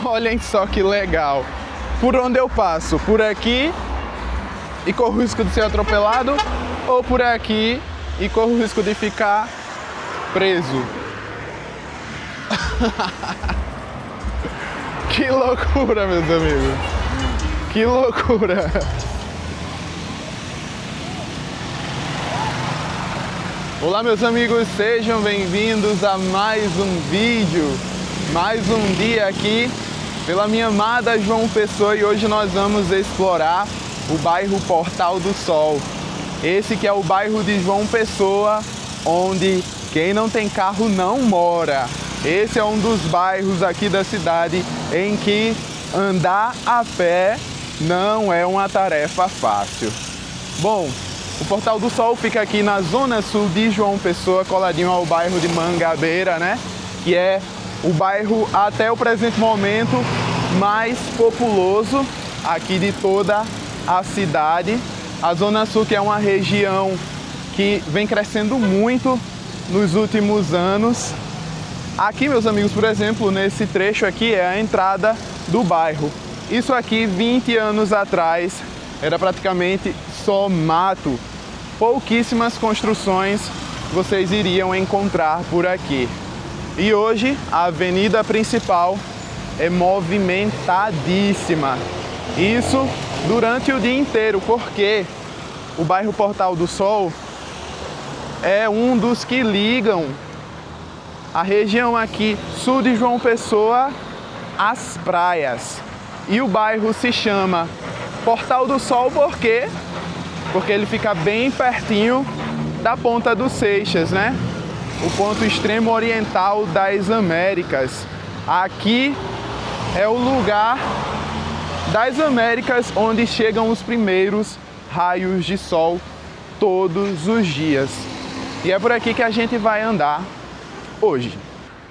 Olhem só que legal. Por onde eu passo? Por aqui e corro o risco de ser atropelado, ou por aqui e corro o risco de ficar preso? Que loucura, meus amigos. Que loucura. Olá, meus amigos, sejam bem-vindos a mais um vídeo, mais um dia aqui pela minha amada João Pessoa, e hoje nós vamos explorar o bairro Portal do Sol. Esse que é o bairro de João Pessoa, onde quem não tem carro não mora. Esse é um dos bairros aqui da cidade em que andar a pé não é uma tarefa fácil. Bom, o Portal do Sol fica aqui na zona sul de João Pessoa, coladinho ao bairro de Mangabeira, né? Que é o bairro, até o presente momento, mais populoso aqui de toda a cidade. A zona sul, que é uma região que vem crescendo muito nos últimos anos. Aqui, meus amigos, por exemplo, nesse trecho aqui é a entrada do bairro. Isso aqui, 20 anos atrás, era praticamente só mato. Pouquíssimas construções vocês iriam encontrar por aqui. E hoje a avenida principal é movimentadíssima. Isso durante o dia inteiro, porque o bairro Portal do Sol é um dos que ligam a região aqui sul de João Pessoa às praias. E o bairro se chama Portal do Sol por quê? Porque ele fica bem pertinho da Ponta dos Seixas, né? O ponto extremo oriental das Américas. Aqui é o lugar das Américas onde chegam os primeiros raios de sol todos os dias. E é por aqui que a gente vai andar hoje.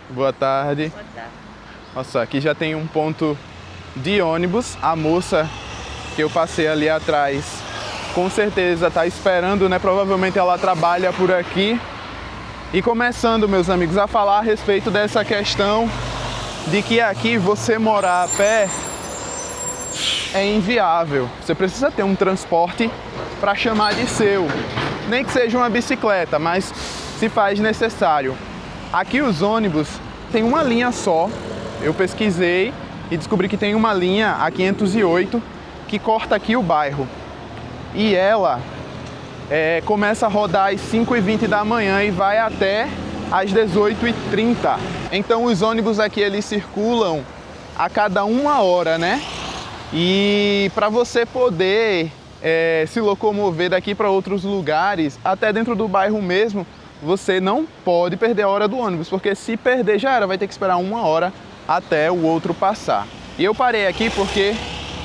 Boa tarde. Boa tarde. Nossa, aqui já tem um ponto de ônibus. A moça que eu passei ali atrás, com certeza está esperando, né? Provavelmente ela trabalha por aqui. E começando, meus amigos, a falar a respeito dessa questão de que aqui você morar a pé é inviável. Você precisa ter um transporte para chamar de seu. Nem que seja uma bicicleta, mas se faz necessário. Aqui os ônibus tem uma linha só. Eu pesquisei e descobri que tem uma linha, a 508, que corta aqui o bairro. E ela começa a rodar às 5h20 da manhã e vai até às 18h30. Então os ônibus aqui eles circulam a cada 1 hora, né? E para você poder se locomover daqui para outros lugares, até dentro do bairro mesmo, você não pode perder a hora do ônibus, porque se perder já era, vai ter que esperar 1 hora até o outro passar. E eu parei aqui porque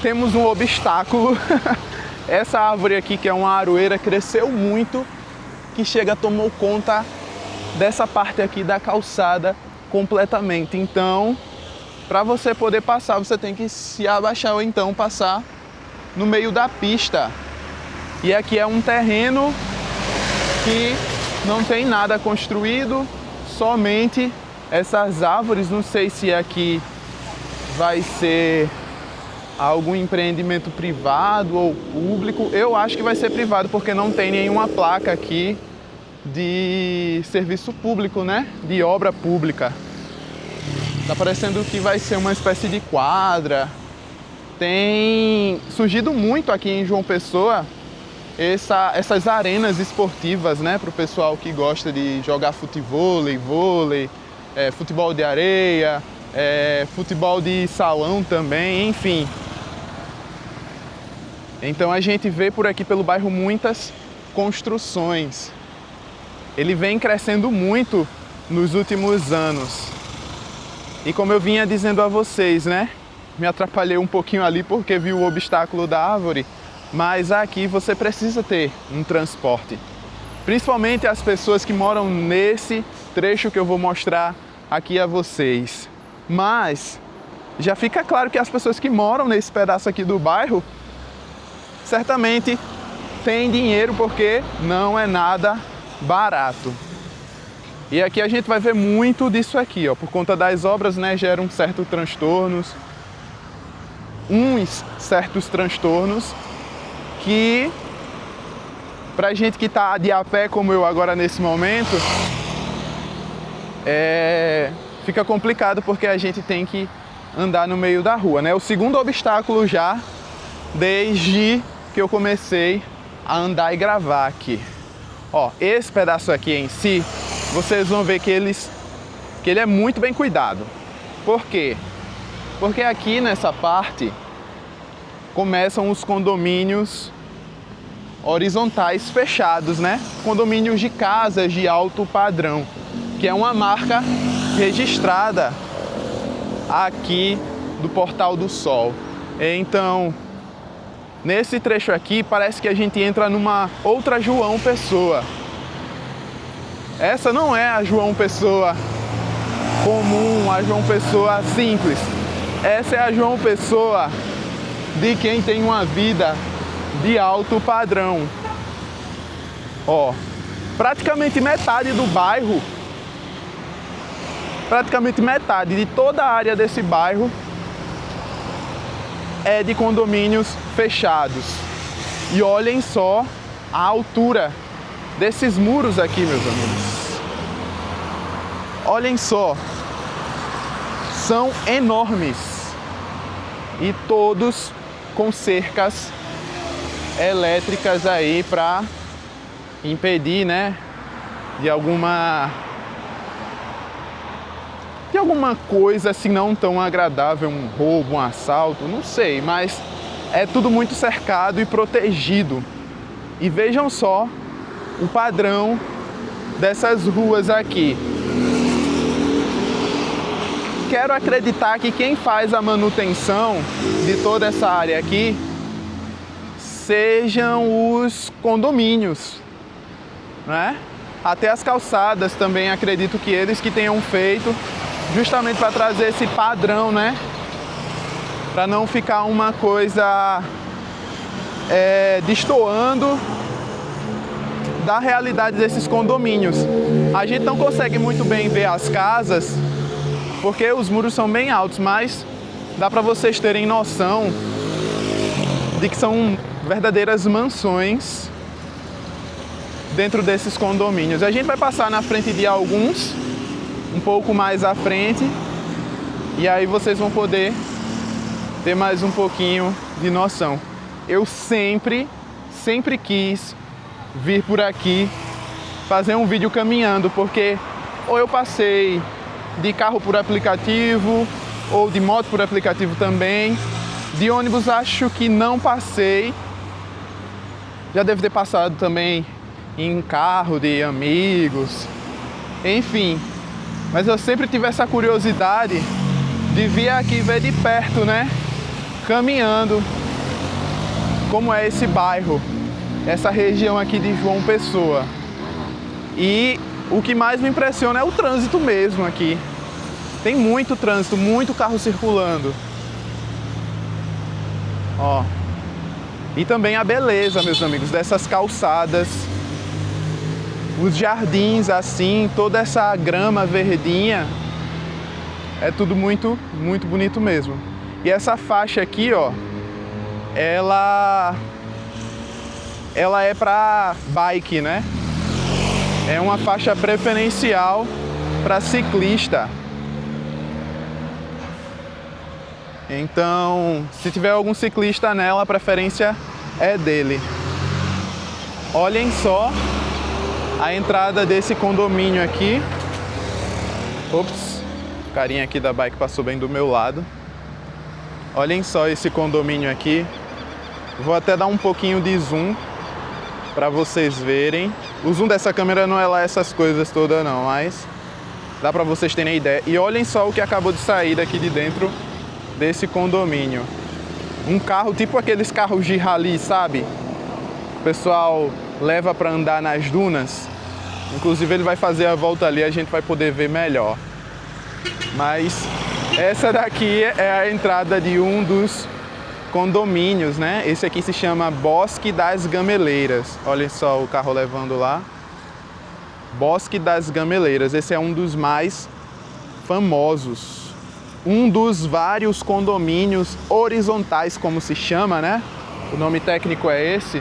temos um obstáculo. Essa árvore aqui, que é uma aroeira, cresceu muito, que tomou conta dessa parte aqui da calçada completamente. Então, para você poder passar, você tem que se abaixar ou então passar no meio da pista. E aqui é um terreno que não tem nada construído, somente essas árvores. Não sei se aqui vai ser algum empreendimento privado ou público. Eu acho que vai ser privado, porque não tem nenhuma placa aqui de serviço público, né? De obra pública. Tá parecendo que vai ser uma espécie de quadra. Tem surgido muito aqui em João Pessoa essas arenas esportivas, né? Para o pessoal que gosta de jogar futevôlei, vôlei, futebol de areia, futebol de salão também, enfim. Então a gente vê por aqui pelo bairro muitas construções. Ele vem crescendo muito nos últimos anos. E como eu vinha dizendo a vocês, né? Me atrapalhei um pouquinho ali porque vi o obstáculo da árvore, mas aqui você precisa ter um transporte. Principalmente as pessoas que moram nesse trecho que eu vou mostrar aqui a vocês. Mas já fica claro que as pessoas que moram nesse pedaço aqui do bairro certamente têm dinheiro, porque não é nada barato. E aqui a gente vai ver muito disso aqui, ó, por conta das obras, né, geram certos transtornos uns certos transtornos que, pra gente que tá de a pé como eu agora nesse momento, fica complicado porque a gente tem que andar no meio da rua, né? O segundo obstáculo já desde que eu comecei a andar e gravar aqui. Ó, esse pedaço aqui em si, vocês vão ver que ele é muito bem cuidado. Por quê? Porque aqui nessa parte começam os condomínios horizontais fechados, né? Condomínios de casas de alto padrão, que é uma marca registrada aqui do Portal do Sol. Então, nesse trecho aqui, parece que a gente entra numa outra João Pessoa. Essa não é a João Pessoa comum, a João Pessoa simples. Essa é a João Pessoa de quem tem uma vida de alto padrão. Ó, praticamente metade do bairro, praticamente metade de toda a área desse bairro é de condomínios fechados. E olhem só a altura desses muros aqui, meus amigos. Olhem só, são enormes e todos com cercas elétricas aí para impedir, né, de alguma coisa assim não tão agradável, um roubo, um assalto, não sei, mas é tudo muito cercado e protegido. E vejam só o padrão dessas ruas aqui. Quero acreditar que quem faz a manutenção de toda essa área aqui sejam os condomínios, né? Até as calçadas também acredito que eles que tenham feito, justamente para trazer esse padrão, né? Para não ficar uma coisa destoando da realidade desses condomínios. A gente não consegue muito bem ver as casas porque os muros são bem altos, mas dá para vocês terem noção de que são verdadeiras mansões dentro desses condomínios. A gente vai passar na frente de alguns, um pouco mais à frente, e aí vocês vão poder ter mais um pouquinho de noção. Eu sempre quis vir por aqui fazer um vídeo caminhando, porque ou eu passei de carro por aplicativo, ou de moto por aplicativo também. De ônibus acho que não passei. Já devo ter passado também em carro de amigos, enfim. Mas eu sempre tive essa curiosidade de vir aqui ver de perto, né? Caminhando, como é esse bairro, essa região aqui de João Pessoa. E o que mais me impressiona é o trânsito mesmo aqui. Tem muito trânsito, muito carro circulando. Ó. E também a beleza, meus amigos, dessas calçadas, os jardins assim, toda essa grama verdinha, é tudo muito bonito mesmo. E essa faixa aqui, ó, ela é para bike, né? É uma faixa preferencial para ciclista. Então, se tiver algum ciclista nela, a preferência é dele. Olhem só a entrada desse condomínio aqui. Ops, o carinha aqui da bike passou bem do meu lado. Olhem só esse condomínio aqui. Vou até dar um pouquinho de zoom para vocês verem. O zoom dessa câmera não é lá essas coisas todas não, mas dá para vocês terem ideia. E olhem só o que acabou de sair daqui de dentro desse condomínio. Um carro, tipo aqueles carros de rally, sabe? O pessoal leva para andar nas dunas. Inclusive ele vai fazer a volta ali, a gente vai poder ver melhor. Mas essa daqui é a entrada de um dos condomínios, né? Esse aqui se chama Bosque das Gameleiras. Olha só o carro levando lá. Bosque das Gameleiras. Esse é um dos mais famosos. um dos vários condomínios horizontais, como se chama, né? O nome técnico é esse,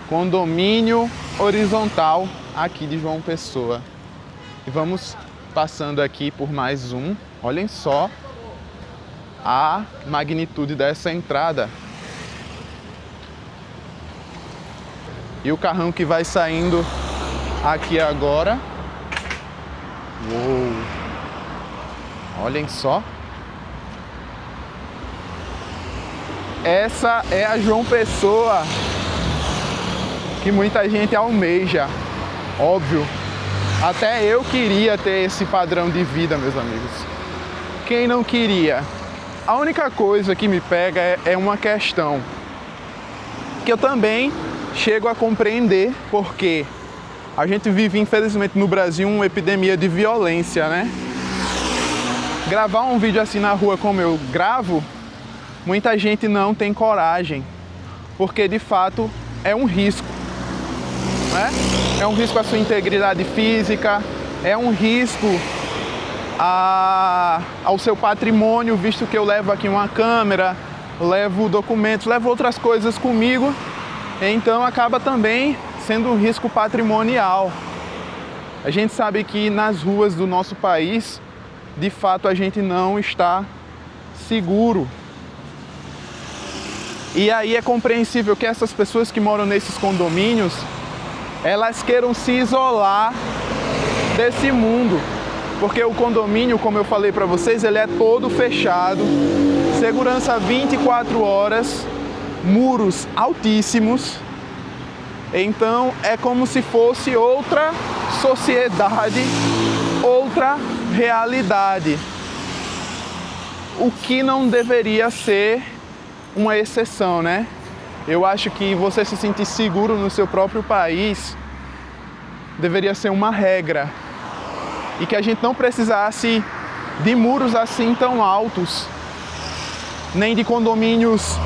condomínio horizontal aqui de João Pessoa. E vamos passando aqui por mais um. Olhem só a magnitude dessa entrada. E o carrão que vai saindo aqui agora. Uou! Olhem só. Essa é a João Pessoa que muita gente almeja. Óbvio. Até eu queria ter esse padrão de vida, meus amigos. Quem não queria? A única coisa que me pega é uma questão que eu também chego a compreender, porque a gente vive, infelizmente, no Brasil uma epidemia de violência, né? Gravar um vídeo assim na rua como eu gravo, muita gente não tem coragem, porque de fato é um risco, né? É um risco à sua integridade física, é um risco ao seu patrimônio, visto que eu levo aqui uma câmera, levo documentos, levo outras coisas comigo, então acaba também sendo um risco patrimonial. A gente sabe que nas ruas do nosso país, de fato, a gente não está seguro. E aí é compreensível que essas pessoas que moram nesses condomínios, elas queiram se isolar desse mundo. Porque o condomínio, como eu falei para vocês, ele é todo fechado, segurança 24 horas, muros altíssimos. Então é como se fosse outra sociedade, outra realidade. O que não deveria ser uma exceção, né? Eu acho que você se sentir seguro no seu próprio país deveria ser uma regra. E que a gente não precisasse de muros assim tão altos, nem de condomínios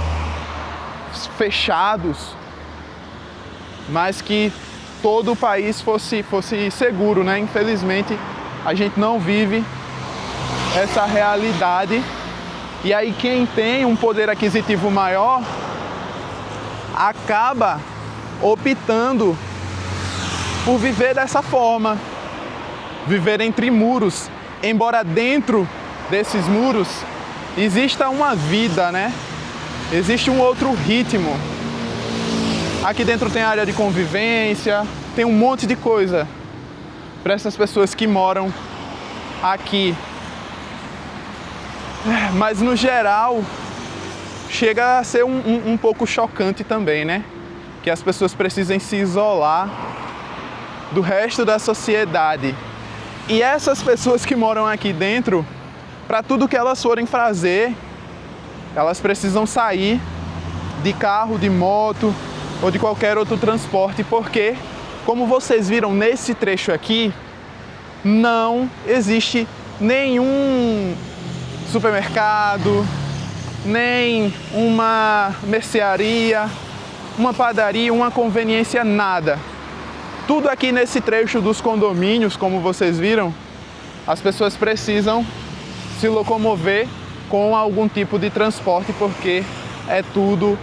fechados, mas que todo o país fosse seguro, né? Infelizmente, a gente não vive essa realidade. E aí quem tem um poder aquisitivo maior acaba optando por viver dessa forma, viver entre muros, embora dentro desses muros exista uma vida, né? Existe um outro ritmo. Aqui dentro tem área de convivência, tem um monte de coisa para essas pessoas que moram aqui. Mas no geral, chega a ser um pouco chocante também, né? Que as pessoas precisem se isolar do resto da sociedade. E essas pessoas que moram aqui dentro, para tudo que elas forem fazer, elas precisam sair de carro, de moto ou de qualquer outro transporte, porque, como vocês viram nesse trecho aqui, não existe nenhum supermercado, nem uma mercearia, uma padaria, uma conveniência, nada. Tudo aqui nesse trecho dos condomínios, como vocês viram, as pessoas precisam se locomover com algum tipo de transporte, porque é tudo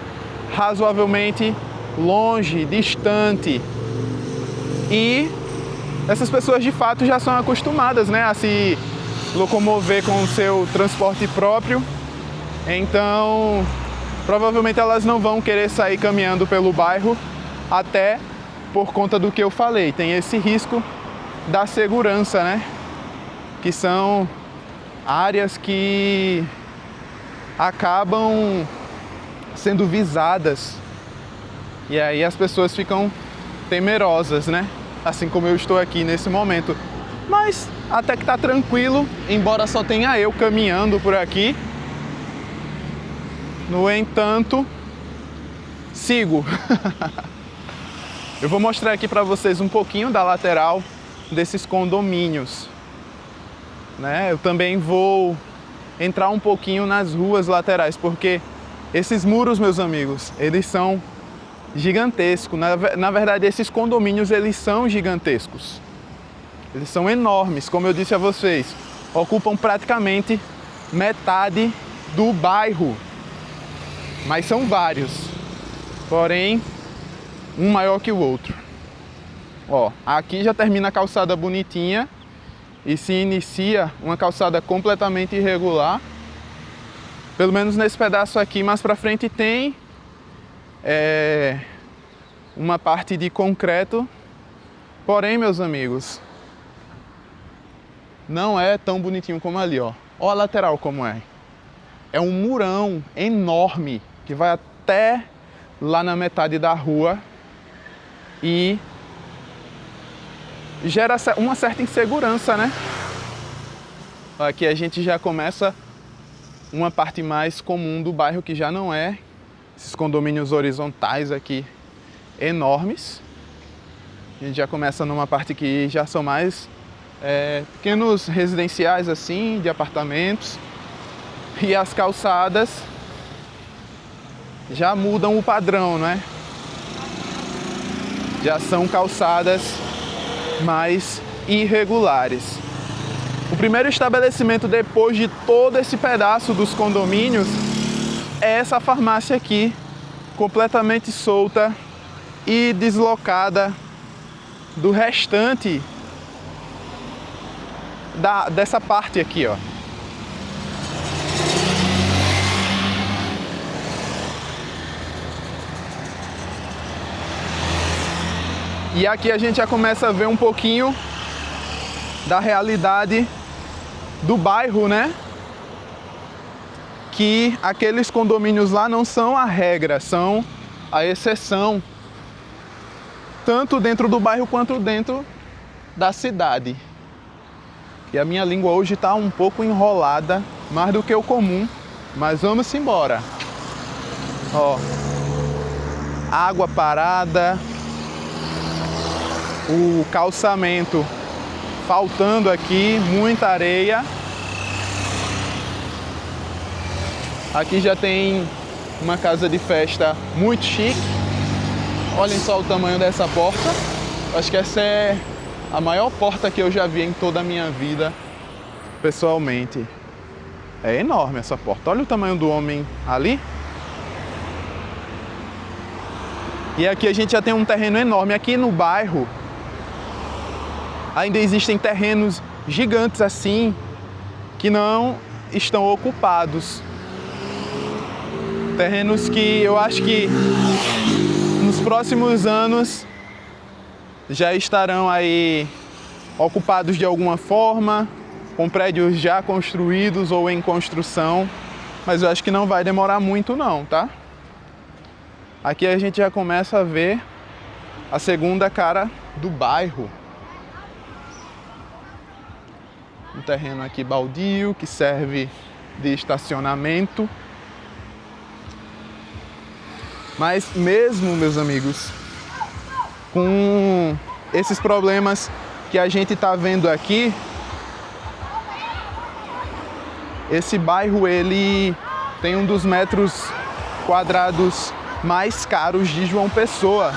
razoavelmente longe, distante. E essas pessoas de fato já são acostumadas, né, a se locomover com o seu transporte próprio. Então, provavelmente elas não vão querer sair caminhando pelo bairro, até por conta do que eu falei. Tem esse risco da segurança, né? Que são áreas que acabam sendo visadas. E aí as pessoas ficam temerosas, né? Assim como eu estou aqui nesse momento. Mas até que tá tranquilo, embora só tenha eu caminhando por aqui. No entanto, sigo. Eu vou mostrar aqui para vocês um pouquinho da lateral desses condomínios, né? Eu também vou entrar um pouquinho nas ruas laterais, porque esses muros, meus amigos, eles são gigantescos. Na verdade, esses condomínios, eles são gigantescos. Eles são enormes, como eu disse a vocês. Ocupam praticamente metade do bairro, mas são vários, porém um maior que o outro. Ó, aqui já termina a calçada bonitinha e se inicia uma calçada completamente irregular, pelo menos nesse pedaço aqui. Mais pra frente tem uma parte de concreto, porém, meus amigos, não é tão bonitinho como ali, ó. Ó a lateral como é. É um murão enorme que vai até lá na metade da rua e gera uma certa insegurança, né? Aqui a gente já começa uma parte mais comum do bairro, que já não é esses condomínios horizontais aqui enormes. A gente já começa numa parte que já são mais pequenos residenciais assim, de apartamentos. E as calçadas já mudam o padrão, né? Já são calçadas mais irregulares. O primeiro estabelecimento depois de todo esse pedaço dos condomínios é essa farmácia aqui, completamente solta e deslocada do restante dessa parte aqui, ó. E aqui a gente já começa a ver um pouquinho da realidade do bairro, né? Que aqueles condomínios lá não são a regra, são a exceção, tanto dentro do bairro quanto dentro da cidade. E a minha língua hoje está um pouco enrolada, mais do que o comum, mas vamos embora. Ó, água parada, o calçamento faltando aqui, muita areia. Aqui já tem uma casa de festa muito chique. Olhem só o tamanho dessa porta. Acho que essa é a maior porta que eu já vi em toda a minha vida, pessoalmente. É enorme essa porta. Olha o tamanho do homem ali. E aqui a gente já tem um terreno enorme. Aqui no bairro ainda existem terrenos gigantes assim, que não estão ocupados. Terrenos que eu acho que nos próximos anos já estarão aí ocupados de alguma forma, com prédios já construídos ou em construção, mas eu acho que não vai demorar muito não, tá? Aqui a gente já começa a ver a segunda cara do bairro. Um terreno aqui baldio que serve de estacionamento. Mas mesmo, meus amigos, com esses problemas que a gente está vendo aqui, esse bairro ele tem um dos metros quadrados mais caros de João Pessoa.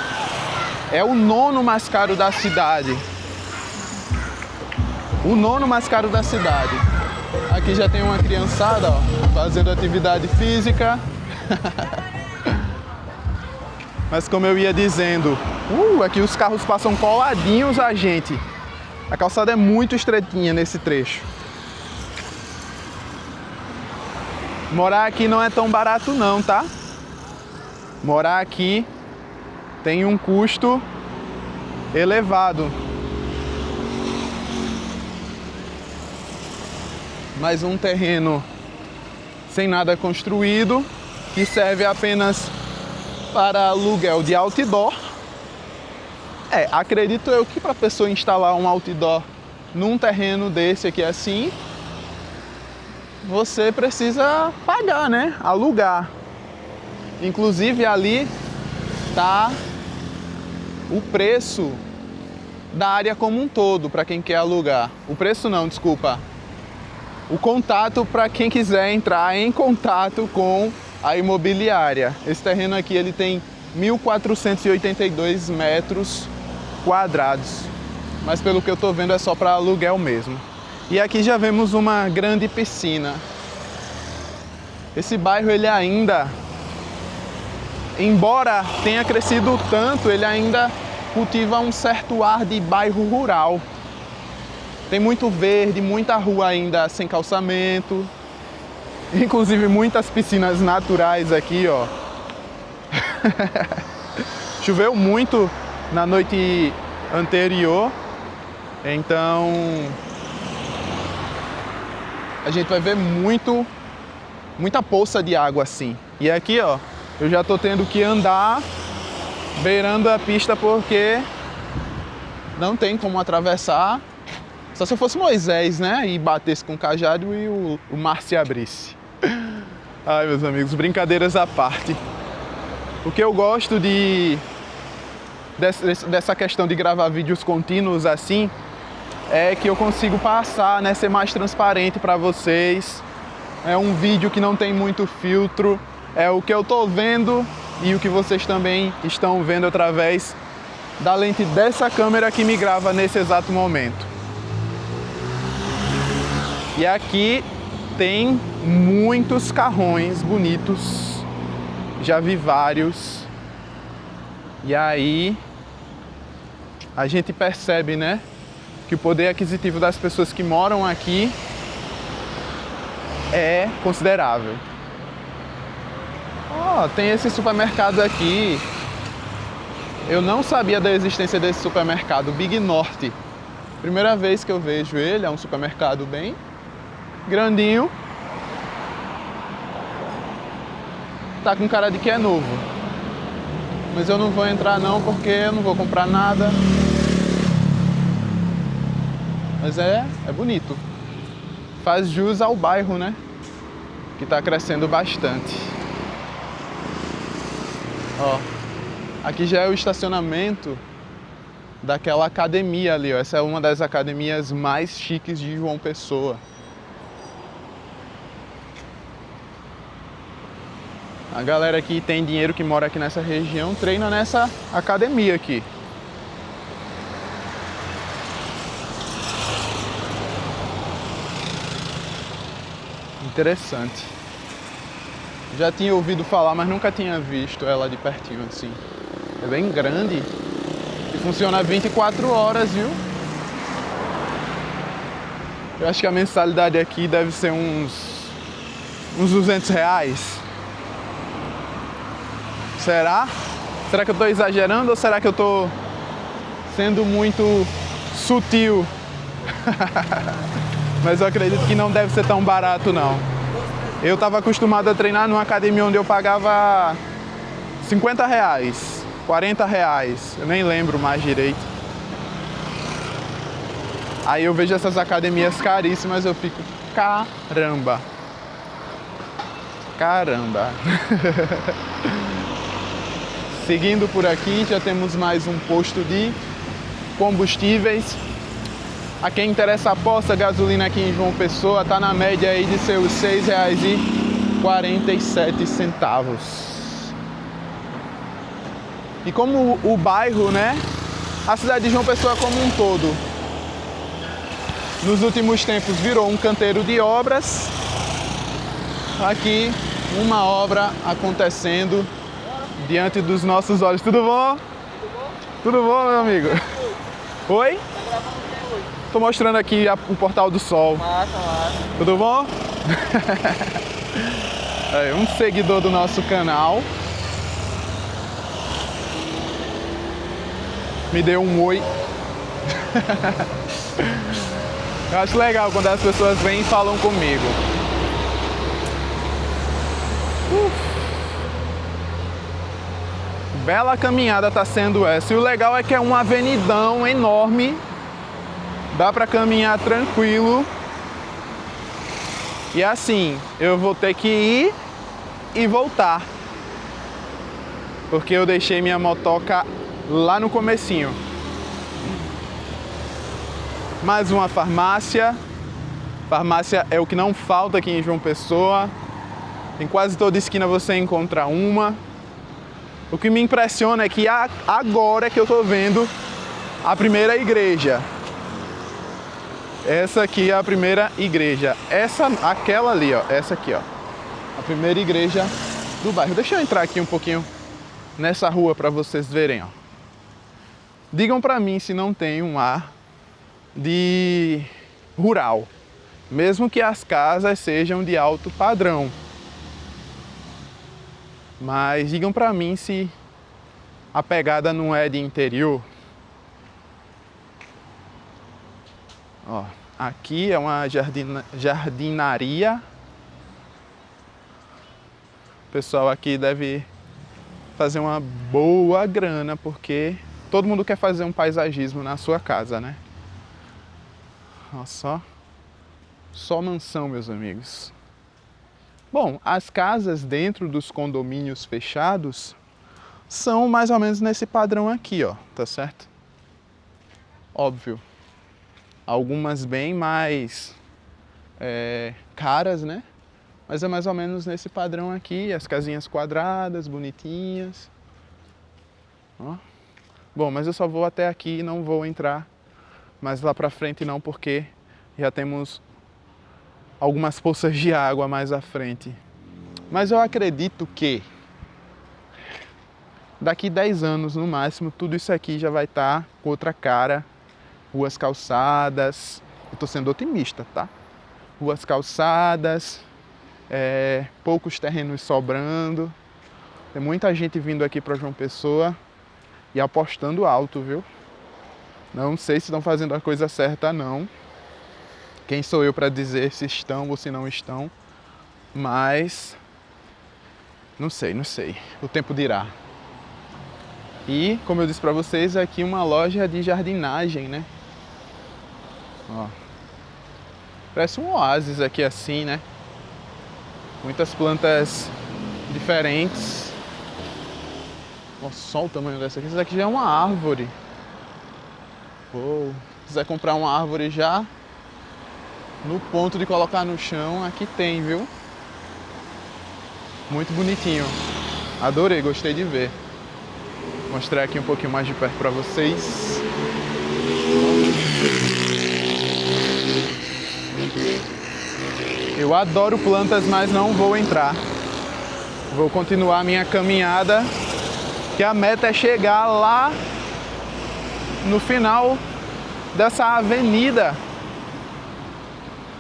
É o 9º mais caro da cidade. O 9º mais caro da cidade. Aqui já tem uma criançada, ó, fazendo atividade física. Mas como eu ia dizendo, aqui os carros passam coladinhos a gente. A calçada é muito estreitinha nesse trecho. Morar aqui não é tão barato não, tá? Morar aqui tem um custo elevado. Mais um terreno sem nada construído, que serve apenas para aluguel de outdoor. Acredito eu que para a pessoa instalar um outdoor num terreno desse aqui assim, você precisa pagar, né? Alugar. Inclusive ali tá o preço da área como um todo para quem quer alugar. O preço não, desculpa. O contato para quem quiser entrar em contato com a imobiliária. Esse terreno aqui ele tem 1.482 metros quadrados, mas pelo que eu estou vendo é só para aluguel mesmo. E aqui já vemos uma grande piscina. Esse bairro, ele ainda, embora tenha crescido tanto, ele ainda cultiva um certo ar de bairro rural. Tem muito verde, muita rua ainda sem calçamento, inclusive muitas piscinas naturais aqui, ó. Choveu muito na noite anterior, então a gente vai ver muita poça de água assim. E aqui, ó, eu já tô tendo que andar beirando a pista porque não tem como atravessar. Só se eu fosse Moisés, né? E batesse com o cajado e o mar se abrisse. Ai, meus amigos, brincadeiras à parte. O que eu gosto dessa questão de gravar vídeos contínuos assim é que eu consigo passar, né? Ser mais transparente para vocês. É um vídeo que não tem muito filtro. É o que eu tô vendo e o que vocês também estão vendo através da lente dessa câmera que me grava nesse exato momento. E aqui tem muitos carrões bonitos, já vi vários. E aí a gente percebe, né, que o poder aquisitivo das pessoas que moram aqui é considerável. Ó, tem esse supermercado aqui. Eu não sabia da existência desse supermercado, Big Norte. Primeira vez que eu vejo ele, é um supermercado bem grandinho. Tá com cara de que é novo. Mas eu não vou entrar não, porque eu não vou comprar nada. Mas é bonito. Faz jus ao bairro, né? Que tá crescendo bastante. Ó, aqui já é o estacionamento daquela academia ali, ó. Essa é uma das academias mais chiques de João Pessoa. A galera que tem dinheiro, que mora aqui nessa região, treina nessa academia aqui. Interessante. Já tinha ouvido falar, mas nunca tinha visto ela de pertinho assim. É bem grande e funciona 24 horas, viu? Eu acho que a mensalidade aqui deve ser uns R$200. Será? Será que eu tô exagerando ou será que eu tô sendo muito sutil? Mas eu acredito que não deve ser tão barato não. Eu estava acostumado a treinar numa academia onde eu pagava R$50, R$40, eu nem lembro mais direito. Aí eu vejo essas academias caríssimas, eu fico, caramba. Seguindo por aqui, já temos mais um posto de combustíveis. A quem interessa a posta, gasolina aqui em João Pessoa tá na média aí de seus R$6,47. E como o bairro, né, a cidade de João Pessoa como um todo, nos últimos tempos virou um canteiro de obras, aqui uma obra acontecendo diante dos nossos olhos. Tudo bom? Tudo bom, meu amigo? Oi? Tô mostrando aqui o Portal do Sol. Massa. Tudo bom? Um seguidor do nosso canal me deu um oi. Eu acho legal quando as pessoas vêm e falam comigo. Bela caminhada tá sendo essa. E o legal é que é uma avenidão enorme. Dá pra caminhar tranquilo. E assim, eu vou ter que ir e voltar. Porque eu deixei minha motoca lá no comecinho. Mais uma farmácia. Farmácia é o que não falta aqui em João Pessoa. Em quase toda esquina você encontra uma. O que me impressiona é que agora que eu tô vendo a primeira igreja. Essa aqui é a primeira igreja. Aquela ali, ó. Essa aqui, ó. A A primeira igreja do bairro. Deixa eu entrar aqui um pouquinho nessa rua para vocês verem, ó. Digam para mim se não tem um ar de rural, mesmo que as casas sejam de alto padrão. Mas digam para mim se a pegada não é de interior. Ó, aqui é uma jardinaria. O pessoal aqui deve fazer uma boa grana, porque todo mundo quer fazer um paisagismo na sua casa, né? Olha só mansão, meus amigos. Bom, as casas dentro dos condomínios fechados são mais ou menos nesse padrão aqui, ó, tá certo? Óbvio. Algumas bem mais caras, né? Mas é mais ou menos nesse padrão aqui, as casinhas quadradas, bonitinhas. Ó. Bom, mas eu só vou até aqui e não vou entrar mais lá pra frente não, porque já temos algumas poças de água mais à frente. Mas eu acredito que daqui 10 anos no máximo, tudo isso aqui já vai estar com outra cara. Ruas calçadas, eu tô sendo otimista, tá? Ruas calçadas, poucos terrenos sobrando. Tem muita gente vindo aqui para João Pessoa e apostando alto, viu? Não sei se estão fazendo a coisa certa, não. Quem sou eu para dizer se estão ou se não estão, mas não sei. O tempo dirá. E, como eu disse para vocês, aqui uma loja de jardinagem, né? Ó. Parece um oásis aqui assim, né? Muitas plantas diferentes. Olha só o tamanho dessa aqui. Isso aqui já é uma árvore. Se quiser comprar uma árvore já no ponto de colocar no chão, aqui tem, viu? Muito bonitinho. Adorei, gostei de ver. Vou mostrar aqui um pouquinho mais de perto para vocês. Eu adoro plantas, mas não vou entrar. Vou continuar a minha caminhada, que a meta é chegar lá no final dessa avenida,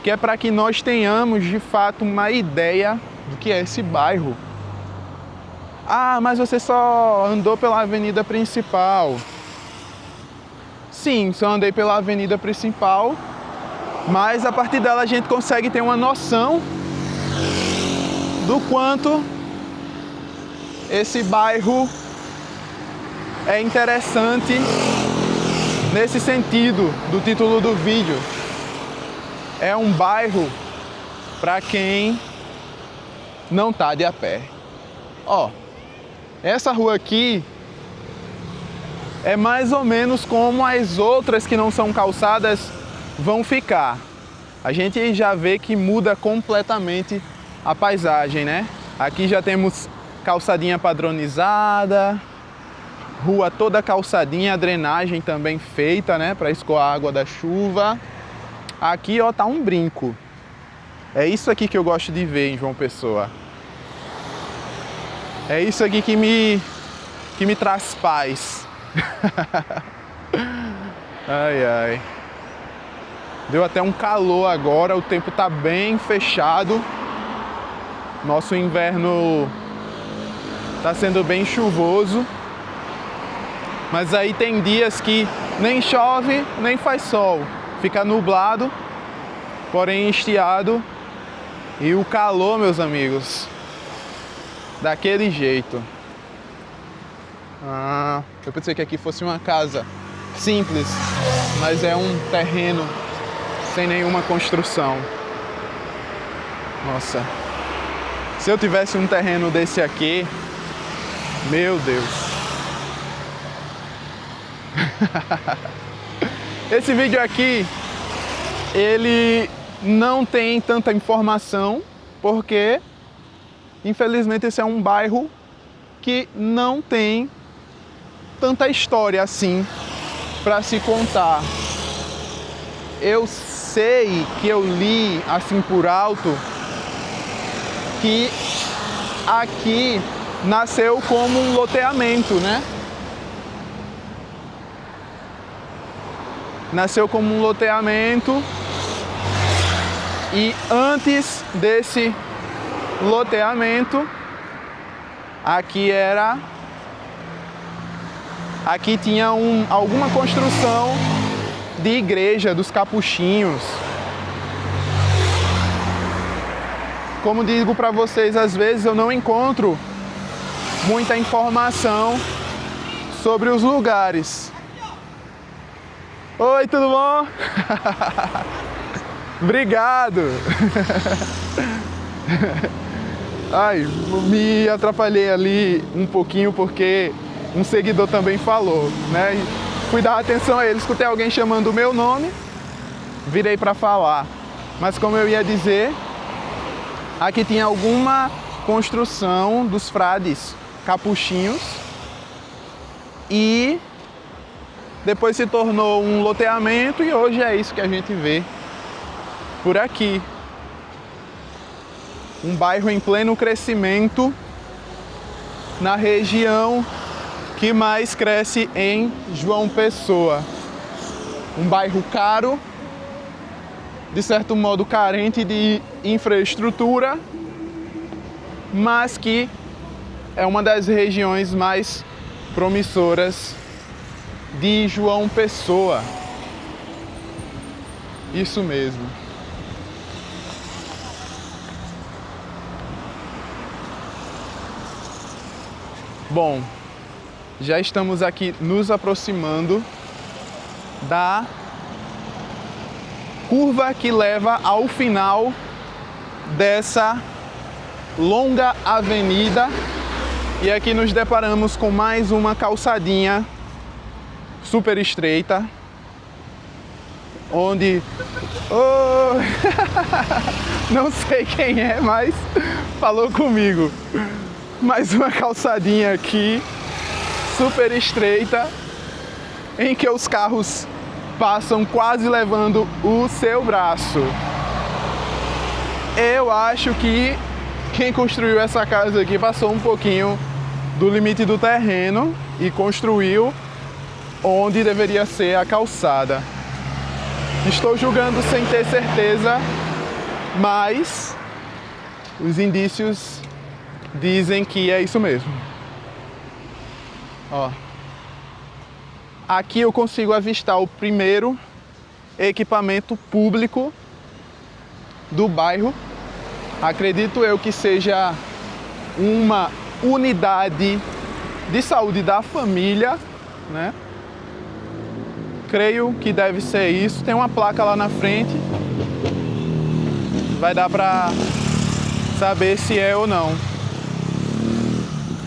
que é para que nós tenhamos de fato uma ideia do que é esse bairro. Ah, mas você só andou pela avenida principal. Sim, só andei pela avenida principal, mas a partir dela a gente consegue ter uma noção do quanto esse bairro é interessante nesse sentido do título do vídeo. É um bairro para quem não tá de a pé. Ó, essa rua aqui é mais ou menos como as outras que não são calçadas vão ficar. A gente já vê que muda completamente a paisagem, né? Aqui já temos calçadinha padronizada, rua toda calçadinha, drenagem também feita, né, para escoar a água da chuva. Aqui, ó, tá um brinco. É isso aqui que eu gosto de ver em João Pessoa. É isso aqui que me traz paz. Ai, ai. Deu até um calor agora, o tempo tá bem fechado. Nosso inverno tá sendo bem chuvoso. Mas aí tem dias que nem chove, nem faz sol. Fica nublado, porém estiado. E o calor, meus amigos, daquele jeito. Eu pensei que aqui fosse uma casa simples, mas é um terreno sem nenhuma construção. Nossa, se eu tivesse um terreno desse aqui, meu Deus. Esse vídeo aqui, ele não tem tanta informação, porque infelizmente esse é um bairro que não tem tanta história assim para se contar. Eu sei que eu li assim por alto que aqui nasceu como um loteamento, né? Nasceu como um loteamento e antes desse loteamento, aqui tinha alguma construção de igreja dos capuchinhos. Como digo para vocês, às vezes eu não encontro muita informação sobre os lugares. Oi, tudo bom? Obrigado! Ai, me atrapalhei ali um pouquinho porque um seguidor também falou, né? Fui dar atenção a ele, escutei alguém chamando o meu nome, virei para falar. Mas como eu ia dizer, aqui tinha alguma construção dos frades capuchinhos e depois se tornou um loteamento e hoje é isso que a gente vê por aqui. Um bairro em pleno crescimento na região que mais cresce em João Pessoa. Um bairro caro, de certo modo carente de infraestrutura, mas que é uma das regiões mais promissoras de João Pessoa. Isso mesmo. Bom, já estamos aqui nos aproximando da curva que leva ao final dessa longa avenida e aqui nos deparamos com mais uma calçadinha super estreita, onde não sei quem é, mas falou comigo. Mais uma calçadinha aqui, super estreita, em que os carros passam quase levando o seu braço. Eu acho que quem construiu essa casa aqui passou um pouquinho do limite do terreno e construiu onde deveria ser a calçada. Estou julgando sem ter certeza, mas os indícios dizem que é isso mesmo. Ó. Aqui eu consigo avistar o primeiro equipamento público do bairro. Acredito eu que seja uma unidade de saúde da família, né? Creio que deve ser isso. Tem uma placa lá na frente. Vai dar pra saber se é ou não.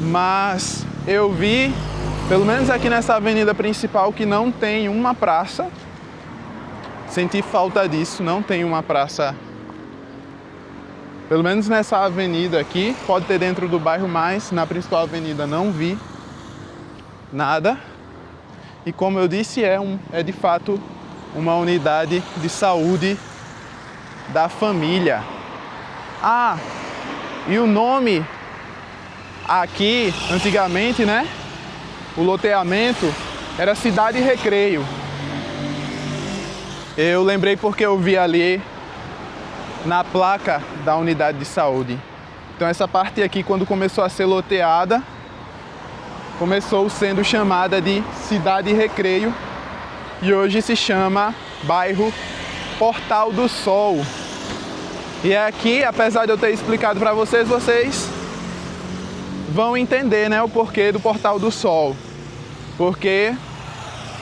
Mas eu vi, pelo menos aqui nessa avenida principal, que não tem uma praça. Senti falta disso, não tem uma praça. Pelo menos nessa avenida aqui, pode ter dentro do bairro, mas na principal avenida não vi nada. E como eu disse, é de fato uma unidade de saúde da família. Ah, e o nome aqui, antigamente, né? O loteamento era Cidade Recreio. Eu lembrei porque eu vi ali na placa da unidade de saúde. Então essa parte aqui, quando começou a ser loteada, começou sendo chamada de Cidade Recreio e hoje se chama bairro Portal do Sol. E aqui, apesar de eu ter explicado para vocês, vocês vão entender, né, o porquê do Portal do Sol. Porque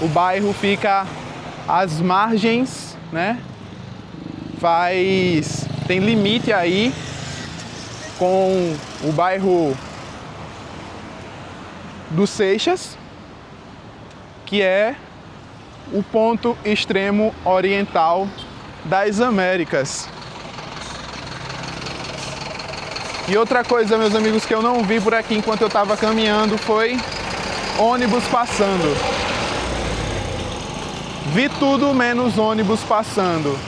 o bairro fica às margens, né? Tem limite aí com o bairro do Seixas, que é o ponto extremo oriental das Américas. E outra coisa, meus amigos, que eu não vi por aqui enquanto eu estava caminhando foi ônibus passando. Vi tudo menos ônibus passando.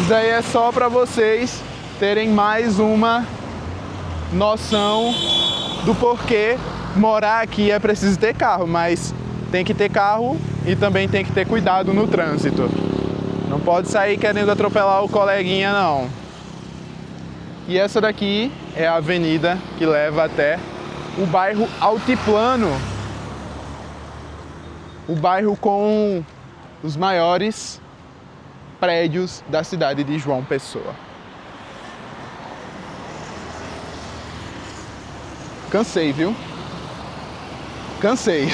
Isso aí é só para vocês terem mais uma noção do porquê morar aqui é preciso ter carro, mas tem que ter carro e também tem que ter cuidado no trânsito. Não pode sair querendo atropelar o coleguinha, não. E essa daqui é a avenida que leva até o bairro Altiplano. O bairro com os maiores prédios da cidade de João Pessoa. Cansei, viu? Cansei.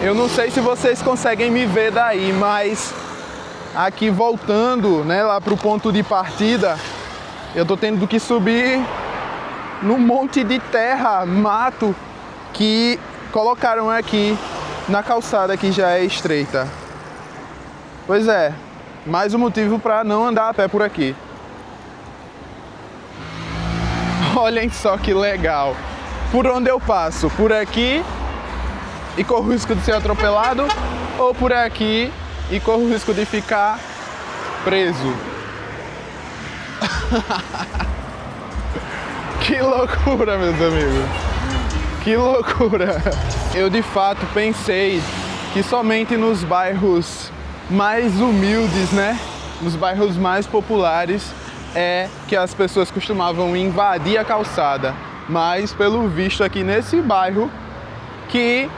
Eu não sei se vocês conseguem me ver daí, mas aqui voltando, né, lá pro ponto de partida, eu tô tendo que subir num monte de terra, mato que colocaram aqui na calçada que já é estreita. Pois é, mais um motivo para não andar a pé por aqui. Olhem só que legal. Por onde eu passo? Por aqui e corro o risco de ser atropelado, ou por aqui e corro o risco de ficar preso. Que loucura, meus amigos. Que loucura. Eu de fato pensei que somente nos bairros mais humildes, né? Nos bairros mais populares é que as pessoas costumavam invadir a calçada. Mas pelo visto aqui nesse bairro, que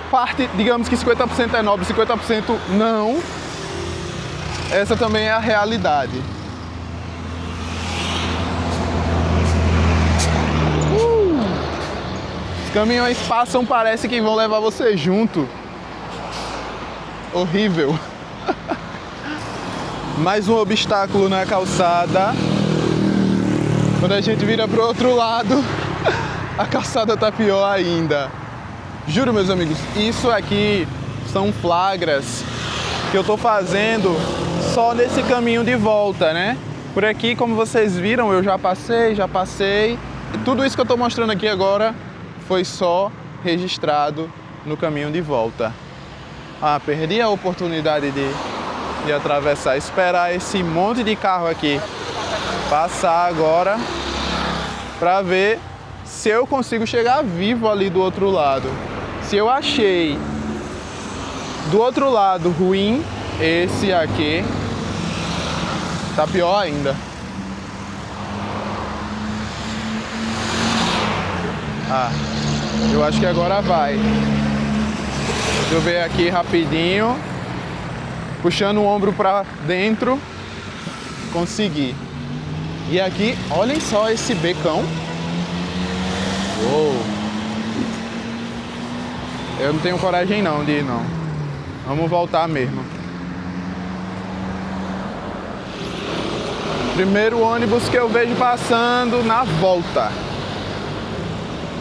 parte, digamos que 50% é nobre, 50% não, essa também é a realidade. Os caminhões passam, parece que vão levar você junto. Horrível. Mais um obstáculo na calçada. Quando a gente vira pro outro lado, a calçada tá pior ainda. Juro, meus amigos, isso aqui são flagras que eu tô fazendo só nesse caminho de volta, né? Por aqui, como vocês viram, eu já passei. E tudo isso que eu tô mostrando aqui agora foi só registrado no caminho de volta. Ah, perdi a oportunidade de atravessar, esperar esse monte de carro aqui passar agora para ver se eu consigo chegar vivo ali do outro lado. Se eu achei do outro lado ruim, esse aqui tá pior ainda. Ah, eu acho que agora vai. Deixa eu ver aqui rapidinho. Puxando o ombro pra dentro. Consegui. E aqui, olhem só esse becão. Uou. Eu não tenho coragem não de ir não. Vamos voltar mesmo. Primeiro ônibus que eu vejo passando na volta.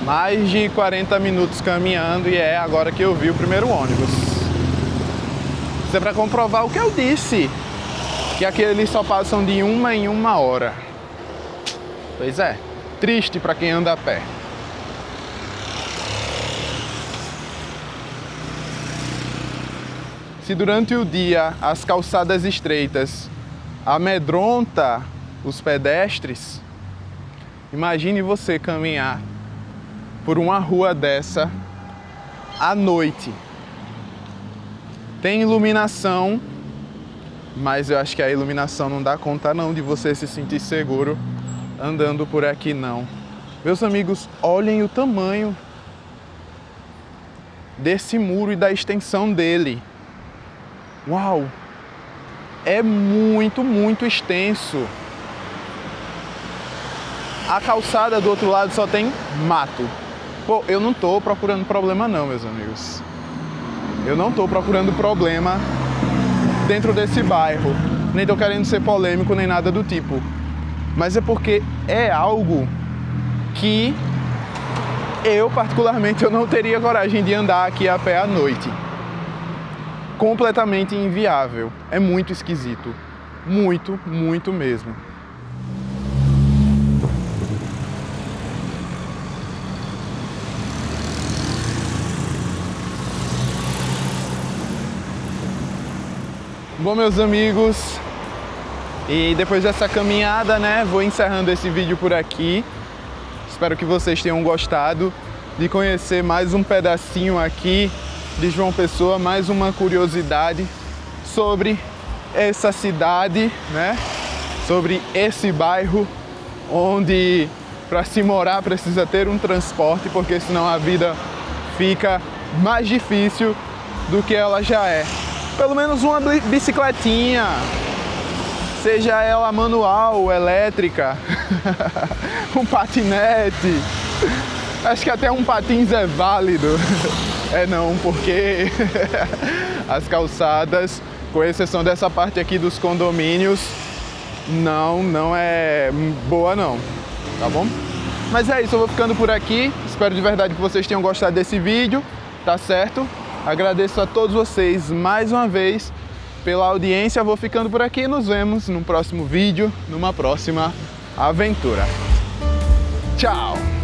Mais de 40 minutos caminhando e é agora que eu vi o primeiro ônibus. Isso é para comprovar o que eu disse, que aqueles só passam de uma em uma hora. Pois é, triste para quem anda a pé. Se durante o dia as calçadas estreitas amedronta os pedestres, imagine você caminhar por uma rua dessa à noite. Tem iluminação, mas eu acho que a iluminação não dá conta não de você se sentir seguro andando por aqui não. Meus amigos, olhem o tamanho desse muro e da extensão dele. Uau! É muito, muito extenso. A calçada do outro lado só tem mato. Pô, eu não tô procurando problema não, meus amigos. Eu não tô procurando problema dentro desse bairro. Nem tô querendo ser polêmico, nem nada do tipo. Mas é porque é algo que eu, particularmente, eu não teria coragem de andar aqui a pé à noite. Completamente inviável. É muito esquisito. Muito, muito mesmo. Bom, meus amigos, e depois dessa caminhada, né, vou encerrando esse vídeo por aqui. Espero que vocês tenham gostado de conhecer mais um pedacinho aqui de João Pessoa, mais uma curiosidade sobre essa cidade, né? Sobre esse bairro onde para se morar precisa ter um transporte, porque senão a vida fica mais difícil do que ela já é. Pelo menos uma bicicletinha, seja ela manual, elétrica, um patinete, acho que até um patins é válido. É não, porque as calçadas, com exceção dessa parte aqui dos condomínios, não é boa não, tá bom? Mas é isso, eu vou ficando por aqui, espero de verdade que vocês tenham gostado desse vídeo, tá certo? Agradeço a todos vocês mais uma vez pela audiência, vou ficando por aqui e nos vemos no próximo vídeo, numa próxima aventura. Tchau!